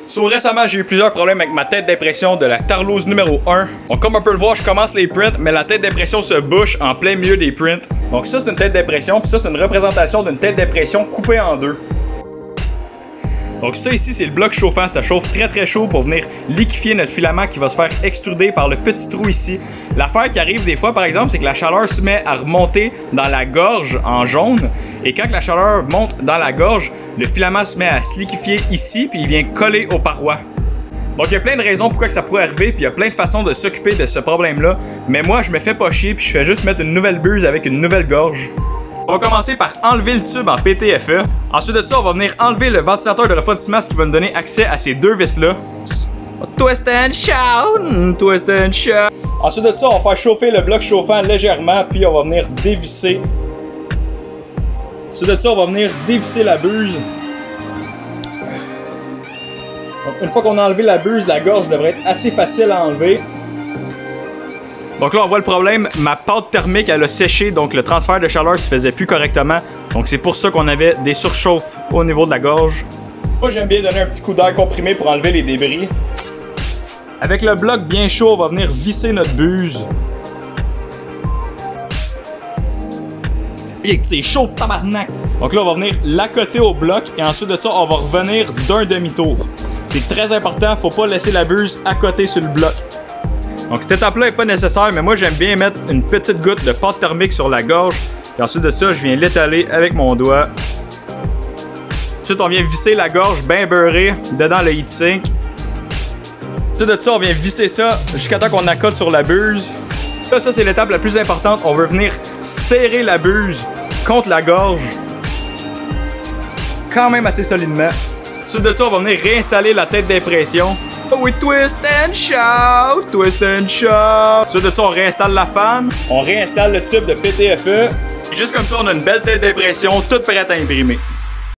So, récemment, j'ai eu plusieurs problèmes avec ma tête d'impression de la Tarlouse numéro 1. Donc, comme on peut le voir, je commence les prints, mais la tête d'impression se bouche en plein milieu des prints. Donc, ça, c'est une tête d'impression, puis ça, c'est une représentation d'une tête d'impression coupée en deux. Donc ça ici, c'est le bloc chauffant, ça chauffe très chaud pour venir liquéfier notre filament qui va se faire extruder par le petit trou ici. L'affaire qui arrive des fois, par exemple, c'est que la chaleur se met à remonter dans la gorge en jaune. Et quand la chaleur monte dans la gorge, le filament se met à se liquéfier ici, puis il vient coller aux parois. Donc il y a plein de raisons pourquoi que ça pourrait arriver, puis il y a plein de façons de s'occuper de ce problème-là. Mais moi, je me fais pas chier, puis je fais juste mettre une nouvelle buse avec une nouvelle gorge. On va commencer par enlever le tube en PTFE. Ensuite de ça, on va venir enlever le ventilateur de refroidissement, ce qui va nous donner accès à ces deux vis-là. Twist and shout, twist and shout. Ensuite de ça, on va faire chauffer le bloc chauffant légèrement, puis on va venir dévisser. Ensuite de ça, on va venir dévisser la buse. Donc, une fois qu'on a enlevé la buse, la gorge devrait être assez facile à enlever. Donc là, on voit le problème, ma pâte thermique, elle a séché, donc le transfert de chaleur se faisait plus correctement. Donc c'est pour ça qu'on avait des surchauffes au niveau de la gorge. Moi, j'aime bien donner un petit coup d'air comprimé pour enlever les débris. Avec le bloc bien chaud, on va venir visser notre buse. C'est chaud, tabarnak! Donc là, on va venir l'accoter au bloc et ensuite de ça, on va revenir d'un demi-tour. C'est très important, faut pas laisser la buse accoter sur le bloc. Donc cette étape-là n'est pas nécessaire, mais moi j'aime bien mettre une petite goutte de pâte thermique sur la gorge. Et ensuite de ça, je viens l'étaler avec mon doigt. Ensuite, on vient visser la gorge bien beurrée dedans le heatsink. Ensuite de ça, on vient visser ça jusqu'à temps qu'on accote sur la buse. Ça c'est l'étape la plus importante. On veut venir serrer la buse contre la gorge. Quand même assez solidement. Ensuite de ça, on va venir réinstaller la tête d'impression. Oh oui, twist and shout, twist and shout. Ensuite de ça, on réinstalle la fan, on réinstalle le tube de PTFE. Et juste comme ça, on a une belle tête d'impression toute prête à imprimer.